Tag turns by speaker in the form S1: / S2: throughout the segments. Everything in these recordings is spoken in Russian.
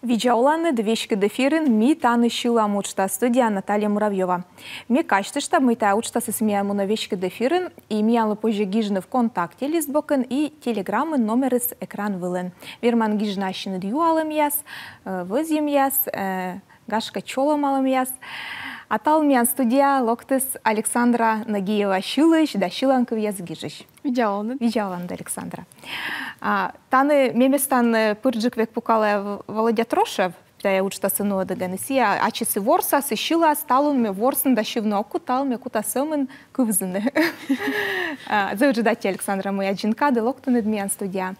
S1: Виджауланы двечки дефирин ми таны шила мучта студия Наталья Муравьева. Ми качтышта мы та учта с смея муновечки дефирин и миялы позже гижны в контакте листбокен и телеграммы номер из экран вылен. Верман гижнащины дюалым яс, вызьем яс, гашка чолом алым яс. Аталмиян студия локтыс Александра Нагиева шилыш да шиланков яс гижыш.
S2: Виджауланы.
S1: Виджауланы Александра. Таны меместан пырджик век пукалая Володя Трошев, я учта сыну дагенесия, а часы ворса сышила сталуме ворсын да шивно куталме кутасымын кывзыны. Заужидайте Александра моя джинка де локтаны дмиян студия.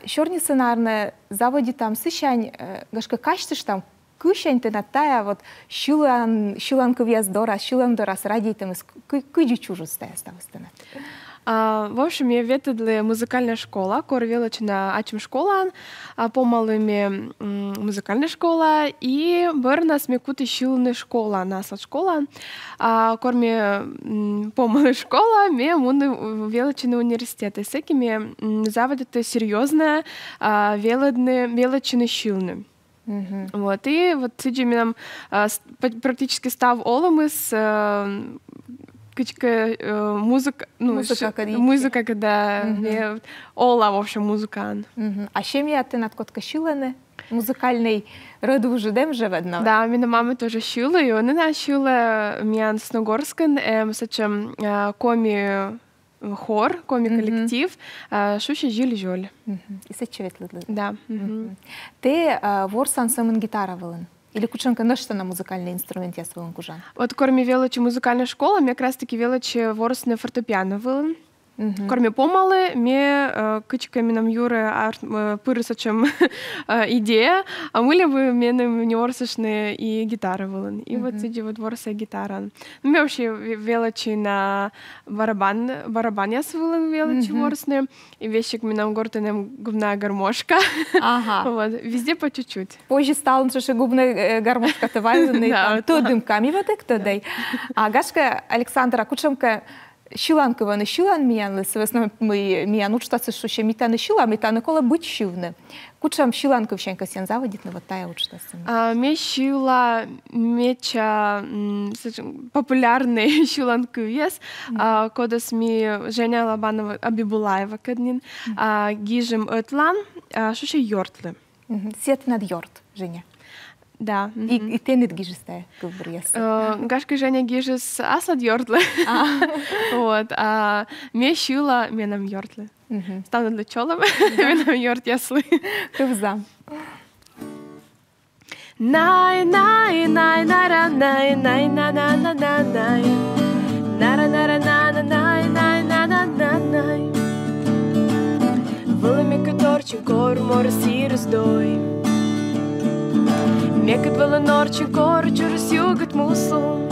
S1: Шорни сценарне заводи там сыщань гашка качтыш там кышень ты натая вот шиланков яз дора, шилам дорас радийтым кыджи чужу стая ставыстына.
S2: В общем, я ветедле музыкальная школа, кор величина ачим школа, помалыми музыкальная школа, и бір нас мекуты шилны школа, наслад школа, корме помалы школа, ме муны величины университеты, с якими заводят серьезно величины шилны. Вот, и вот сидим нам практически став олом из музыка, ну, музыка, когда ола, в общем, музыкан.
S1: А чем я ты над котка шиланы? Музыкальный роду уже дем же видно?
S2: Да, меня мама тоже шила, и она нашила меня с Ногорском, сачем коми хор, коми коллектив, шуши жили-жоль.
S1: И сочетли.
S2: Да.
S1: Ты ворсан самын гитара вылын? Или кученка ношта на музыкальный инструмент я своим кужан?
S2: Вот кроме величи музыкальная школа, мне как раз таки величи ворсне фортепиано вылын. Кроме помалы, мне кычками нам Юры пырысачем идея, а мы ли бы мне не ворсашные и гитары вылын. И вот эти вот ворсы гитара. Мне вообще величи на барабан я свылын величи ворсные, и вещик мне нам гортанем губная гармошка.
S1: Ага.
S2: Вот, везде по чуть-чуть.
S1: Позже стал, что губная гармошка ты вайзаны, то дымками вот и кто дай. А гашка Александра кученка шиланкова не шилан миян, свесно мы миян учтаться, что ще мита не шила, мита не кола быть шивне. Кучам шиланков щенка сен заводит, но вот тая учтаться.
S2: Ме шила меча популярный шиланку вес, кодас ми Женя Лобанова Абибулаева каднин, гижем отлан, что ще йортлы.
S1: Сет над йорт, Женя.
S2: Да.
S1: И ты не гижестая, говоришь.
S2: Гашка Женя гижес аслад йортлы. Вот. А мне шила менам йортлы. Стану для чолом, менам йорт ясли.
S1: Кывза.
S2: Най най най нара най най на на на на най нара нара на на най най на на на най вълми каторчин кор мора си раздой. Мекът вълнорчин кор чурс югът мусул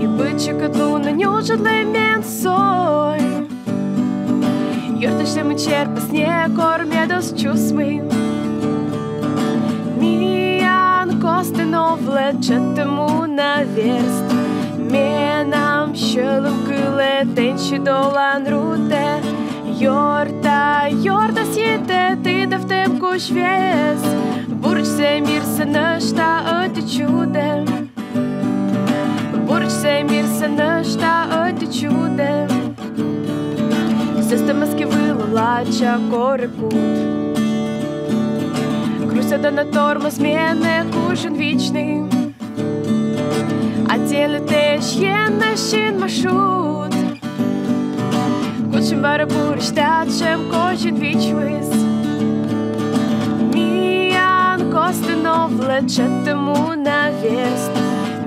S2: и бычекът луна нюжат ле мен сой. Йорта ще ме черпа снег кор медос чусми. Миян костено влечет му на верст. Менам шълъм къле тенши долан руте. Йорта сите ти да в теб кош вес. Бурч се мир се нъща оти чудем. Бурч се мир се нъща оти чудем. Сестъма ски вила лача корекут. Крусяда на тормоз мене кушен вічний. А тіле теж є нащин маршрут. Кучим барабуриш тачем кожен вічвис. Миян костено влечет му на вест.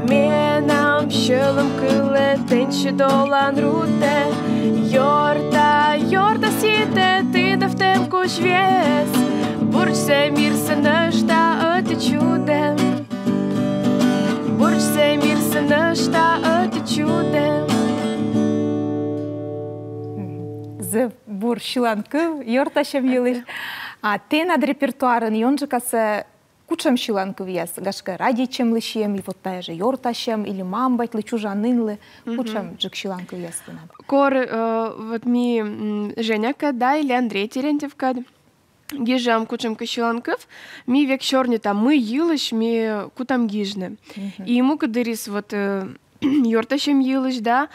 S2: Менам шълъм къле тенши долан руте. Йорта сите ти да в теб кош вес. Бурч се мир се нъща оти чудем. Бурч се мир се нъща оти чудем.
S1: З бур шиланков, йорта шем юлиш. А ты над репертуарын йонжика се кучам шиланков яс. Гашка ради чем лишем, и вот тая же йорта шем, или мамбать ли чужанын ли. Кучам джик шиланков яс.
S2: Кор вот ми Женя да или Андрей Терентьев кад. гижам кучам кащиланков, ми век чорні там ми їлиш, ми кутам гижне. І йому кадиріс вот йорташем їлиш, да,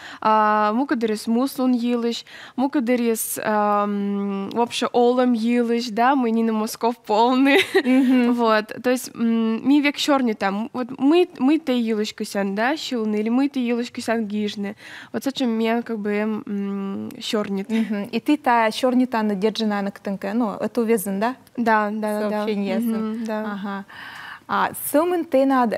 S2: му кадиріс муслун їлиш, му кадиріс вообще олем їлиш, да, ми не на Москов полный. Вот, то есть ми век чорні там, вот ми те їлиш косян, да, щілни, или ми те їлиш косян гижне. Вот це чим я как бы чорні.
S1: І ти та чорні та не дєджина на ктенке, ну, это увезен, да?
S2: Да.
S1: Сообщение ясно.
S2: Да.
S1: Ага. А сумын ты над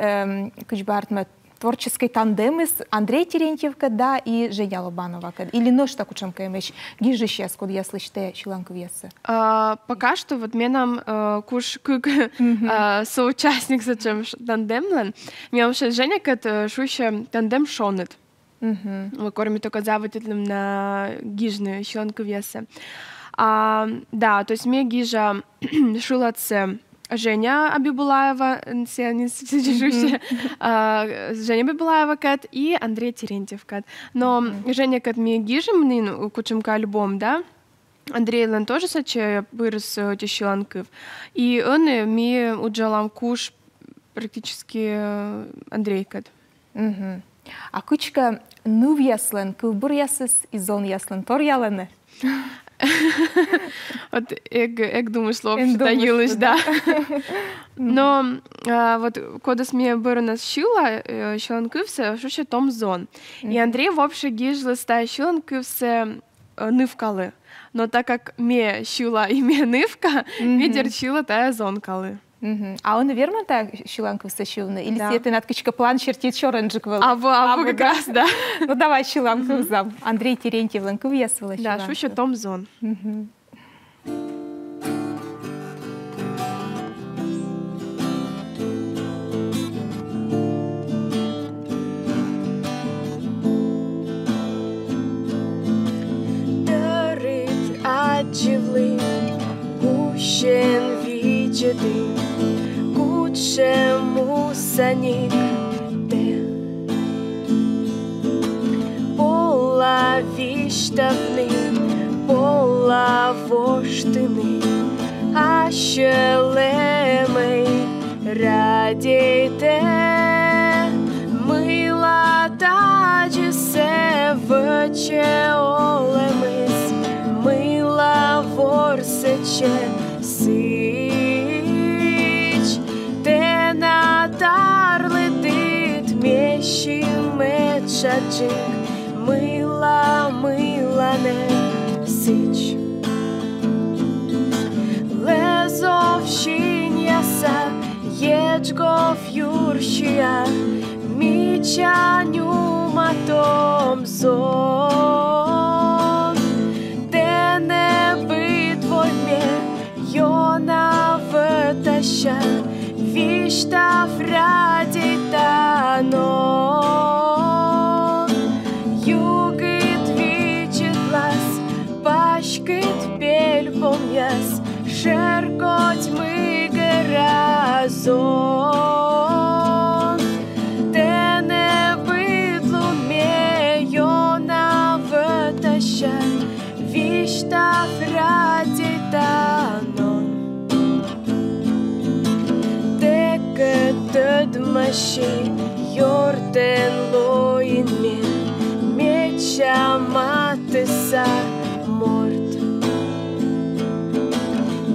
S1: кучбартме творческий тандем из Андрей Терентьев, да, и Женя Лобанова. Или нож так учем кемеш гижи сейчас, куда я слышу, те чиланку весы.
S2: Пока что вот мне нам куш соучастник зачем тандемлен. Мне вообще Женя кат шуще тандем шонет. Мы кормим только заводителем на гижны чиланку весы. Да, то есть мне гижа шулаце Женя Абибулаева, Женя Абибулаева кат и Андрей Терентьев кат. Но Женя кат мне гижем, ну, кучемка альбом, да? Андрей Лен тоже саче вырос тещиланков. И он мне уджалам куш практически Андрей кат.
S1: А кучка ну яслен, кылбур ясыс, и зон яслен тор ялене.
S2: Вот эк думаю, что доїлиш, да. Но вот когда мне было нас щила, щеланкився, що ще том зон. И Андрей вообще гижли ста щеланкився нивкали. Но так как мне щила и мне нивка, мне дерчила та зонкали.
S1: А он, верно, так щеланкився щилны? Или да. Ты над кучка план чертит чоренджик был?
S2: А как раз, да.
S1: Ну давай щеланкив зам. Андрей Терентьев ланкив ясвала щеланкив.
S2: Да, що ще том зон.
S3: Дарит адживли, гущен виджеди, кучему саник де. Пола виштавни, пола воштини, а щелемей радійте. Мила таджі се вече олемис, мила ворсече сич. Те натар летит мєщі мечаджик, мила не сич. Лезовщин яса, єчгов юрщия, мічаню матом зон. Те не битвойме, йона витаща, вішта фраді та нон. Югит вічит лас, пашкит пель пом'яс, шеркоть ми геразон. Те не бидлу мейона витаща, вішта фраді та нон. Тедмаши, йортен лоїн меча матиса морт.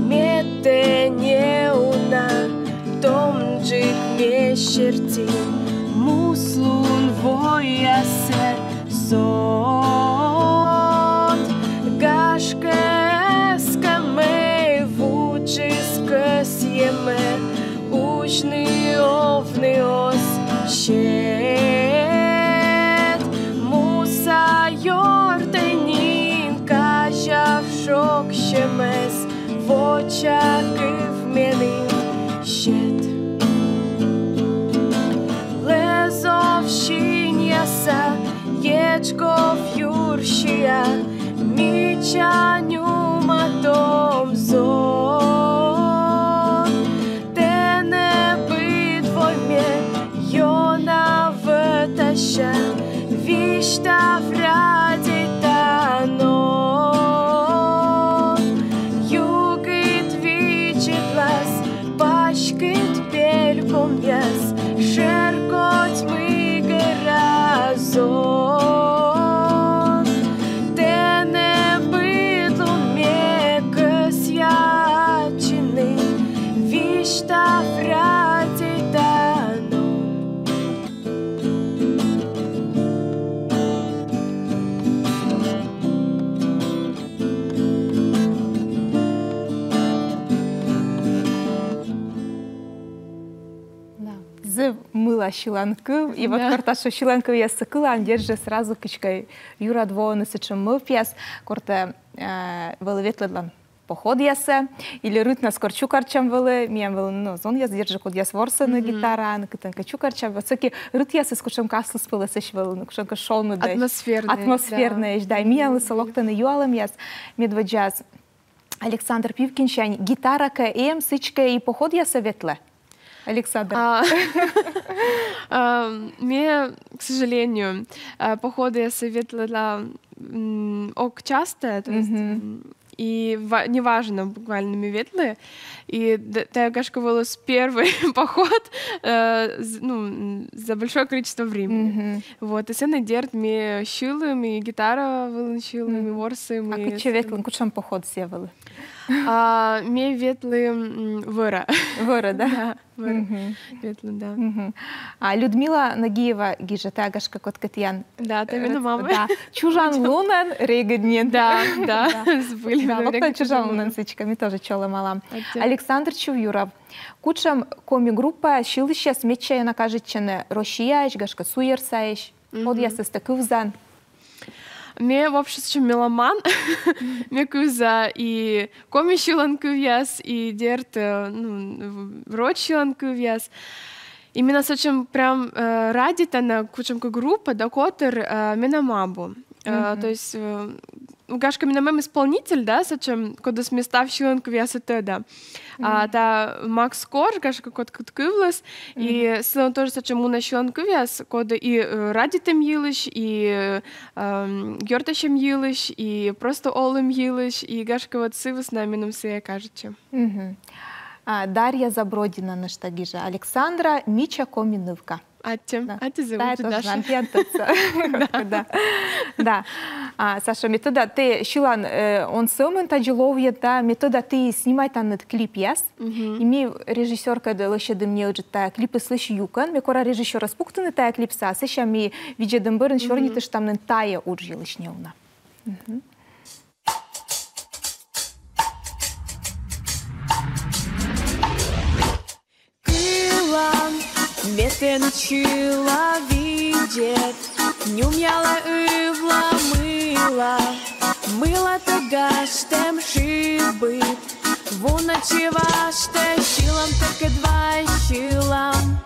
S3: Мете не уна, томджик мещерти, муслун воясе сот. Гашке скамей вуджиска сьеме, учный овный ос щет. Муса йортенін кажа в шок щемес, в очах і вмінив щет. Лезовщин яса, єчков юрщия, мічаню матом зон. Те не битвойме, йона витаща, вішта фраді та нон. Югит
S1: сыкыла щиланкы, и вот карташа щиланкы я сыкыла, он держит сразу кичкой Юра двоны сычым мы пьес, корта веловетледлан поход ясы, или рыт на скорчу карчам велы, миям велы, ну, зон яс держит код яс ворса на гитара, на кытан качу карчам, вот всякие рыт ясы скучам каслы спылы сыч велы, ну, кушанка шону да. Атмосферные, да, миям лысы локтаны юалам яс, медваджаз. Александр Пивкинчань, гитара КМ, сычка и поход ясы ветле. Александр.
S2: Мне, к сожалению, походы я советовала ок часто, то есть и неважно, буквально ветлы. И я кашковала с первый поход за большое количество времени. Вот, и сena дерт мне щилы, мне гитара вылучила, мне ворсы.
S1: А куча ветлы, кучам поход севала?
S2: Мне ветлы выра.
S1: Выра, да?
S2: Да, выра. Ветлы, да.
S1: А Людмила Нагиева, гижа, тагаш как от Катьян.
S2: Да, ты именно мама.
S1: Да. Чужан Лунен, рейгаднен.
S2: Да, сбыли.
S1: Да, вот Чужан Лунен сычками тоже чола мала. Александр Чувюров. Кучам коми-группа шилыще смечая накажечене Рошияш, гашка суерсаеш. Вот я состакывзан.
S2: Мне вообще чем меломан, мне куза и комищилан кувьяс, и дерт рочилан кувьяс. Именно с чем прям радит она кучам группа, да котер менамабу. То есть гашка менамем исполнитель, да, с чем когда сместав щилан кувьяс это та Макс Кор, гашка кот кувлас, и с тоже с чем уна щилан кувьяс, когда и радитем елыш, и гёрташем елыш, и просто олым елыш, и гашка вот сывы с нами нам все кажется.
S1: Дарья Забродина на штагижа. Александра Мича Коминовка.
S2: Ати зовут Даша.
S1: Да. Саша, метода ты щилан он сёмен тажиловье, да, метода ты снимай там этот клип яс. И ми режиссерка лыще дым не уже та клипы слышь юкан, ми кора режиссер распуктаны та клипса, сыща ми виде дым бырын шорни ты там тая уджи лышнеуна.
S3: Меты начала видеть, не умела и вломыла, мыла-то гаштем шибы, вуночеваште щилам, так и два щилам,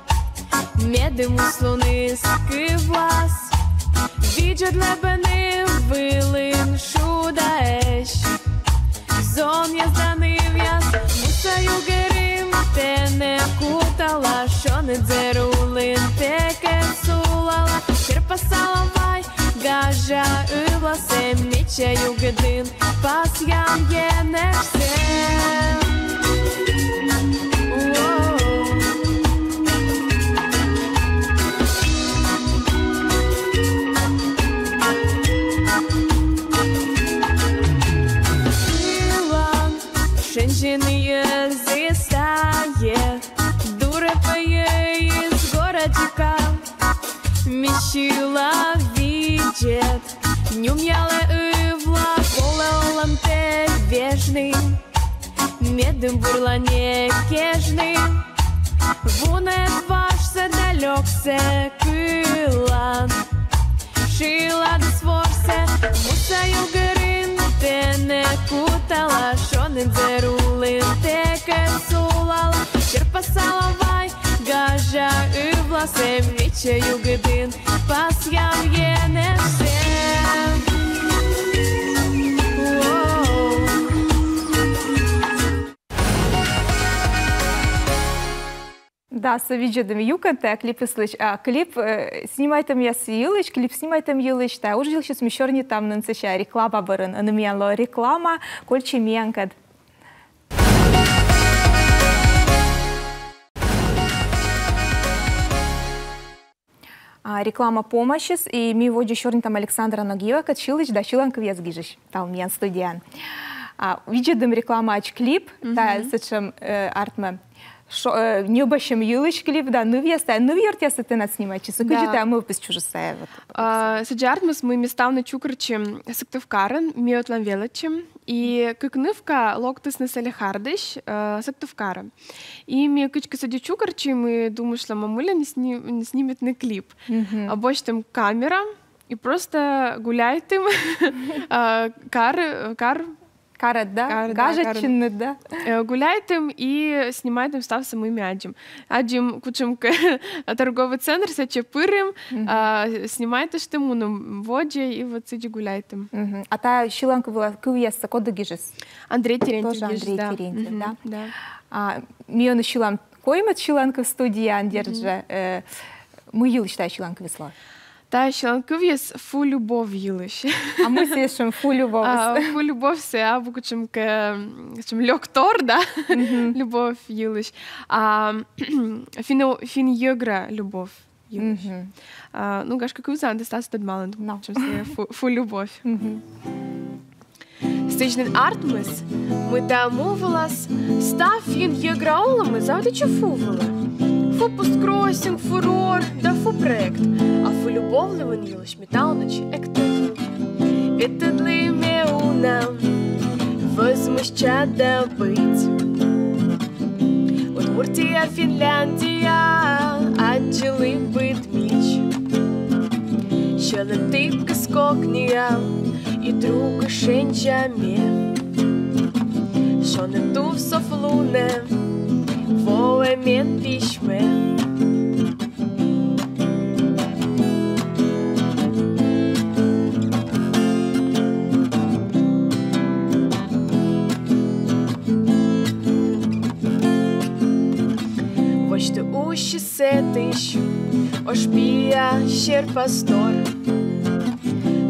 S3: медым услуны скывлас, видят лебены вылын шудаэш, зон язданы вяз, мусаю герим, тене кутала, шоны дзерулын, теке сулала, черпасала вай, гажа ывласем, мечаю гдын, пас ям енешсем. Женщины зистае, дура поей из городика, мещила видит, не умела и влаколалам те вежный, медым бурлане кежный, вунет ваш задалёкся кылан, шила до сворсе, мусаю горын, тене кутала, шоны дзерулын, теке сулала, черпасала вай, гажа и власем, вичаю гдын, пас ям енешсем.
S1: Да, со виджедом юканте, клипы слыш, клип снимай там я силыч, клип снимай там елыч, та уж сейчас мещерни там нанцеща реклама барын, анамияло реклама, кольче миянкад. Реклама помощи, и ми води щорни там Александра Нагиева, кат шилыч, да шиланка вес гижиш, там миян студиян. Виджедом реклама ач клип, та сачем артме. Небольшим юлыч клип, да, ну веста, ну вертеса ты нас снимать, часы кучи, а мы выпуск чужесая.
S2: Саджарт мы местам на чукрчим сыктывкарын, миотлан велачим, И кыкнывка локтысны салихардыш сактывкара. И мне кычка садючу корчи, мы думаю, что мамуля не снимет на клип. А больше там камера, и просто гуляет им
S1: Карат, да? Гажечины, да?
S2: Гуляет им и снимает им став самым аджим. Аджим кучем торговый центр сече пырым, снимает иш тему на воде и вот сиди гуляет им.
S1: А та шиланка была кывьеса, кода гижес?
S2: Андрей Терентьев.
S1: Тоже Андрей Терентьев, да?
S2: Да.
S1: Миона шилам коймат шиланка в студии андерджа. Мы считаю шиланка весла.
S2: Та шиланка вес фу любовь елыш.
S1: А мы слышим фу любовь.
S2: Фу любовь се, а букучем лёктор, да? Любовь елыш. Фин йогра любовь елыш. Ну, гаш как узан, да стас тад мален, чем се фу любовь. Стечнен артмыс, мы тому волос, став фин йогра олам, и завдача фувала. Фу посткроссинг, фурор, да фу проект, а фу любовливан елыш метал ночи эктет. Ветедли меуна, возмущада быть. Удмуртия, Финляндия, отчелы быт меч. Щелен тыпка скокния, и друга шенчаме. Шоне тув софлуне, воe мен пишме. Voște uși setiș, oșpia șer pastor.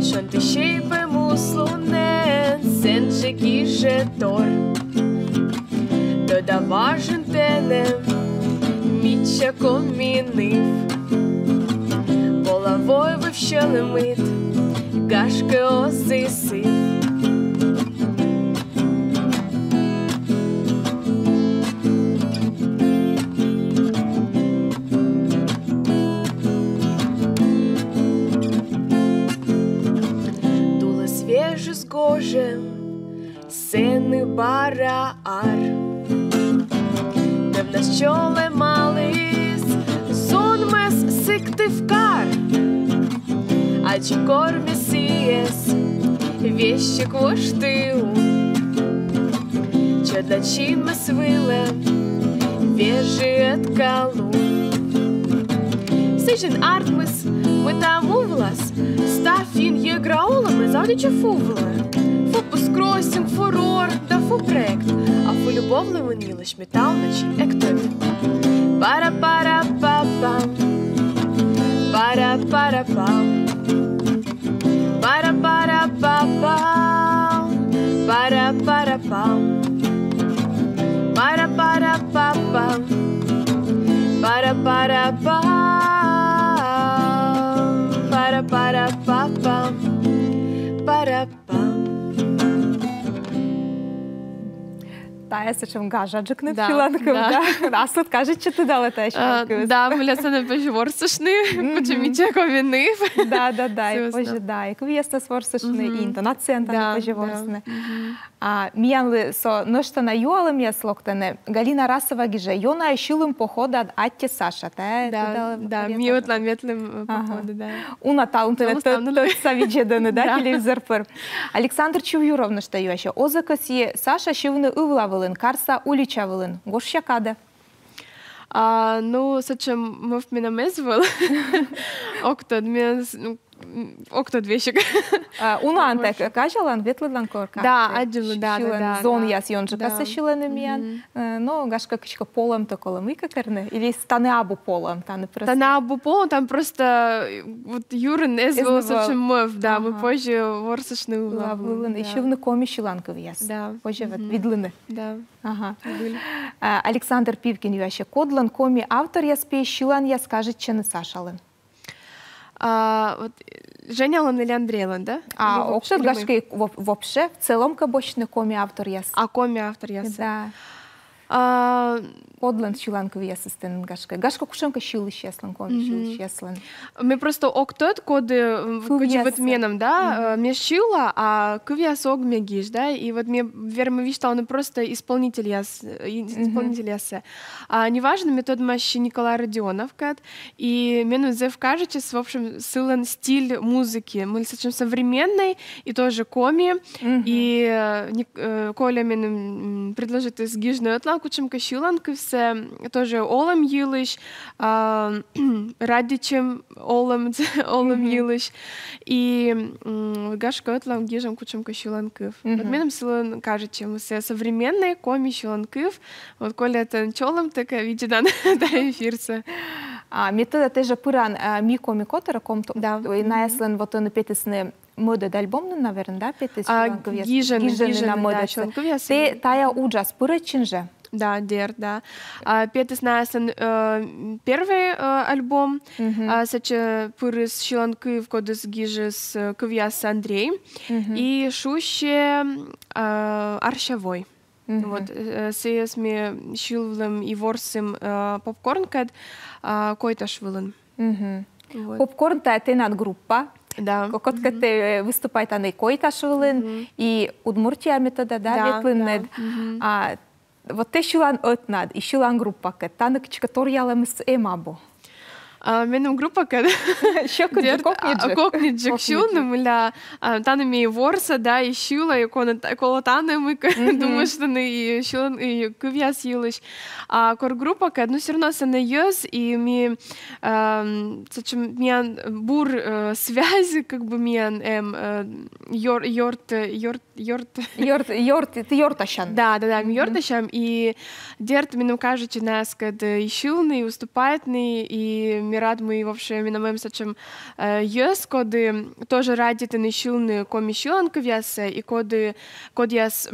S2: Șonte șeipe muslune, sence ghijetor. Doda важентене, міча комінив. Половой вивщелемит, гашки осисив. Дуло свеже сгоже, сени бара ар. Нас чоле малис, зонмес сиктивкар. А чи кормі сієс, вещи квоштиу. Чадачі месвиле, вежи откалу. Сижен артмес, ми там увлас, стафін є граулами, завдячи фувле. Фу поскросінг, фурор, да фу проект. А фу любовливо нілиш метал ночі ектові. Пара-пара-па-пам, пара-пара-пам, пара-пара-па-пам, пара-пара-пам, пара-пара-па-пам, пара-пара-пам, пара-пара-па-пам, пара-пам.
S1: Та я сечем гажаджик не шиланком, да? А тут каже, чи ти дала та шиланку?
S2: Да, мля се не пожворсашни, почеміче ковінив.
S1: Да, і позже, да. І ковієста сворсашни, і інтонацента не пожворсне. Міянли со ноштана юалим я слоктане, Галина Расова гіже, йона шилим похода атті Саша.
S2: Да, міотлан ветлим похода, да.
S1: Уна таунтене, то савіджедане, да, телевізор пир. Олександр Чув'юровна штаю, що озакосі Саша шивни увлавили. Карса уличавилин. Гош якаде?
S2: Ну, сачем мов мене мезвал. Октод вещик.
S1: Унанте кажалан ветлилан корка.
S2: Да, аджилу, да.
S1: Зон яс йонжика сашилен миян. Но гашка кичка полом то коломика керне. Или стане абу полом, та не просто.
S2: Стане абу полом, там просто вот Юрин эзвал сачем мов, да, мы позже ворсашны улавлин.
S1: І ще в некомі шиланков яс.
S2: Да.
S1: Позже відлини.
S2: Да.
S1: Ага. Олександр Півкін яще кодлан комі автор яс пій шилан яс кажуть, чи не сашалин.
S2: Вот Женя Лан или Андрей Лан, да?
S1: Вообще в целом кабочный коми автор яс.
S2: Коми автор яс.
S1: Да. Подлен шиланкові асистент гашка. Гашка кушенка шили щеслен, ком шили щеслен.
S2: Ми просто октот коды вот меном, да, мне шила, а кувьяс ог мне гиш, да, и вот мне верно вишь, что он просто исполнитель ясе. Неважно, метод мащи Николай Родионов, и мену зев кажется, в общем, силен стиль музыки. Мы очень современный, и тоже коми, и Коля мену предложит из гижной отланку, чем кашиланку, все тоже олем йилыш, радичем олем йилыш, и гашка отлам гижем кучем кашиланков. Вот менем силен кажется, мы все современные коми шиланков, вот Коля это чолом такая видит, да, эфирца.
S1: Метода теж пыран мико котера комто, да, на эслен вот он петесне мода дальбомну, наверное, да, петес шиланковьяс.
S2: Гижен
S1: на мода
S2: шиланковьяс.
S1: Те тая уджас пырычин же.
S2: Да, дер, да. Петес наесен первый альбом, сече пырыс шиланкыв кодес гижес квьяс Андрей, и шуще аршавой. Вот, с ми шилвлем и ворсем попкорн кад койта швилен.
S1: Попкорн та тенат группа.
S2: Да.
S1: Котка те выступает она и койта швилен, и Удмуртия метода, да, ветлен. Вот те шилан отнад, и шилан группа кад, танок чкаторьялем с эмабо.
S2: Менем группа, когда кокниджик шилна, мля, танами ворса, да, и шила, и коло танами, думаю, что и шилан, и кувьяс йилыш. А кор группа, когда, ну, все равно се не йос, и ми, зачем, миян бур связи, как бы миян,
S1: йорташан.
S2: Да, ми йорташам, и дерт, менем кажется, нас, когда и шилный, и уступательный, и рад мы вообще миномем сачем йос, коды тоже ради ты нещилны коми шиланковьясе, и коды яс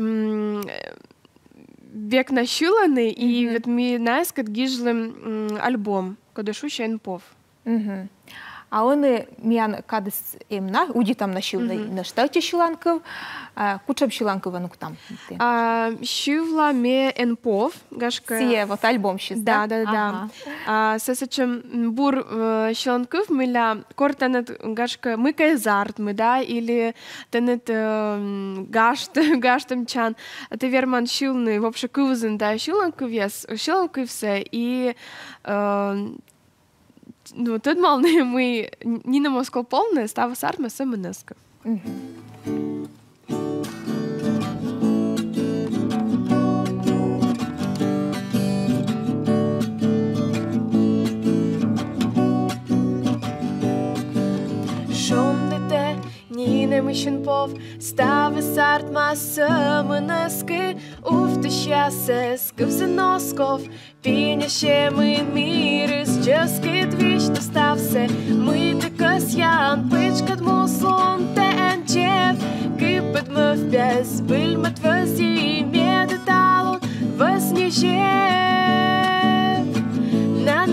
S2: век нащиланы, и вот ми нас кад гижлем альбом, коды шущен пов.
S1: А он миян кадыс эмна, уди там нащилны на штате шиланков, кучам шиланкова ну там.
S2: Шивла ме энпов, гашка.
S1: Сие вот альбом щас, да?
S2: Да. Сесачем бур шиланков мыля кортанет гашка мы кайзарт мы, да, или тенет гаштем чан. Ты верман шилны вообще кувзен, да, шиланковсе и ну, тут малные мы не на Москву полные, става сарма самонеска.
S3: Шумните, нине мишен пов, става сартма самонески, уфтащасе скъвзе носков, пиняше мы мирис, чески движте ставсе, мы такъс ян, пичкат муслон, тен чев, кипът мъв без, бълмът възи, медеталон, възнижев. На.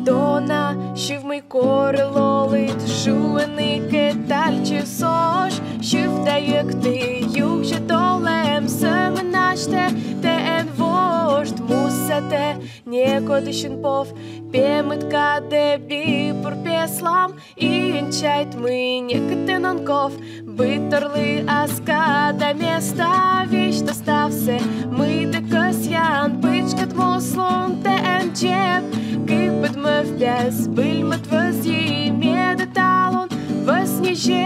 S3: Дона, шив мой коре лолит, шуений кетальче сош, шив даяк ти, юг же долем, семеначте, тен вожд, мусате, некодишен пов, пемет каде би пор песлам, инчайт мы некатен анков, быторли аскада места, вишта ставсе, мы декас ян, пичкат муслон, тен чеп, кипът мъв бяз, бълмът възи, медеталон, възнижев.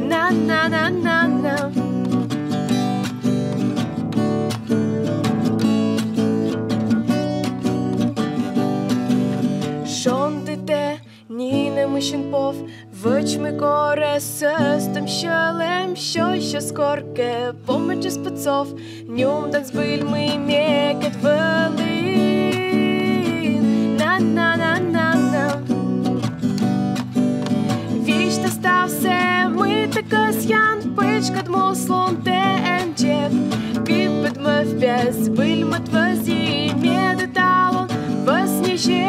S3: На. Шондите, нине мишен пов, въч ме горе състъм шълем, ще скорке, помече с пъцов, нюм дан сбил ми мекът вали. На. Вижте став се, ми такъс ян, пичкат муслон тен чев, кипът мъв бяз, бълмът възи, медеталон, възнижев.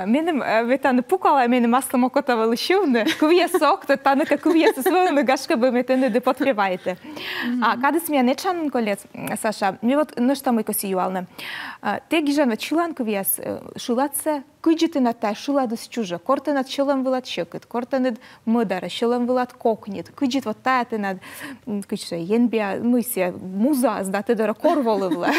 S1: Менің ветаны пукала, менің маслом окотавалы шивны, кувье сокты, таныка кувье свыны, гашка бы метены де подпеваете. Кадыс меня не чанын колец, Саша, мне вот ну что мы косиюалны. Те гижан вот чулан кувьес, шулатся, куджиты на та, шуладус чужа, корты над чулом вылат щекот, корты над мыдара, чулом вылат кокнет, куджит вот та ты над, куча, енбия, мыся, муза, сдаты дора корволы вла.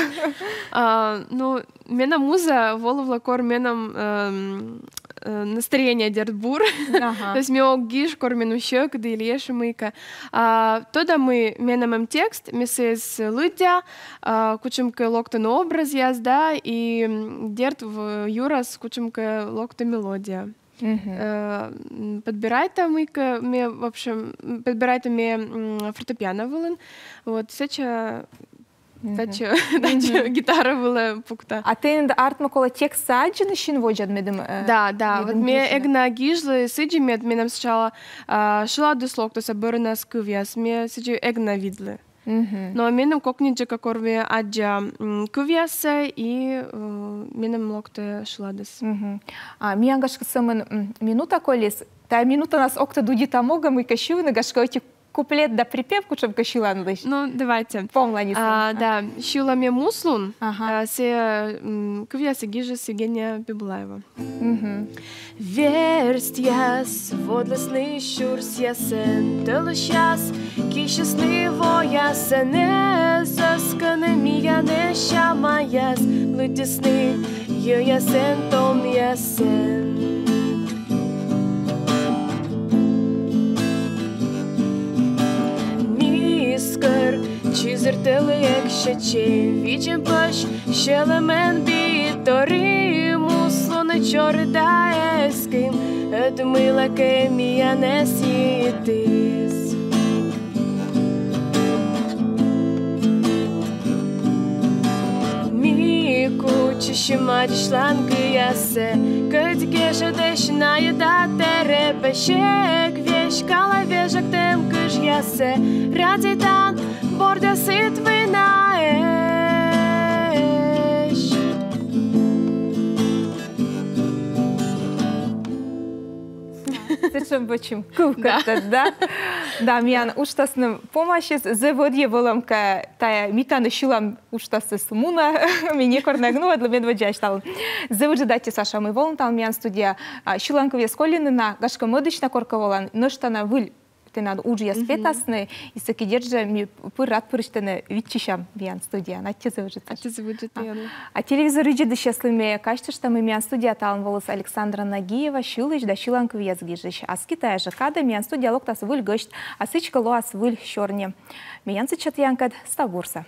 S2: Ну, мена муза воловла кор менам настроение дердбур. То есть мне огиш кор мену щек, да или еши мыка. Тода мы менам текст, мисс лыдя, кучемка локта на образ язда и дерт в юрас кучемка локта мелодия. Подбирайте мыка, мне в общем подбирайте мне фортепиано вылен. Вот сейчас Дача гитара была пукта.
S1: А ты арт макола текст саджен шин воджад медем.
S2: Да. Вот мне эгна гижлы сиджи мед менам сначала шла дуслок, то соберна скувяс, мне сиджи эгна видлы. Но менам кокнинджа какорве аджа кувяса и менам локте шла дус.
S1: А ми ангашка самын минута колес, та минута нас окта дуди тамога мы кащуны гашка эти куплет да припев, кучем кащилан лыш.
S2: Ну, давайте.
S1: Помлани.
S2: Да, щуламе муслун, се кувяса гижа Евгения Бибулаева.
S3: Верстяс, водлесный щурс ясен, тылыщас, кищесный воясен, эсэсканы мия не щамаяс, лыдесны, ясен том ясен. Чизертели якщаче, вічем паш, щелемен бітори, мусло не чорда еским, едмила кемія не сітис. Міку, чищі маді шланки ясе, кадькеша дешнає да терепешек, вєшкала вєжак тем киш ясе, раді тан, борда сит винаеш.
S1: Зачем бочим? Кувка-то, да? Да, миян уштасным помощи, заводье воломка, тая митаны шилам уштасы сумуна, мне корнагнула, для меня дводжа штал. Заводжидайте, Саша, мы волонтал, миян студия шиланкове сколины на гашка модычна корка волан, но что на выль. Ты надо уже я спетасны, и саки держа ми пырат пырыштаны витчищам миян студия, на те заводжит. А телевизор иджиды счастливее, кажется, что мы миян студия талан волос Александра Нагиева, шилыч да шиланкове язгижищ. А скитая же када миян студия локтас выль гощт, а сычка лоас выль щорне. Миян сычат янкад ставурса.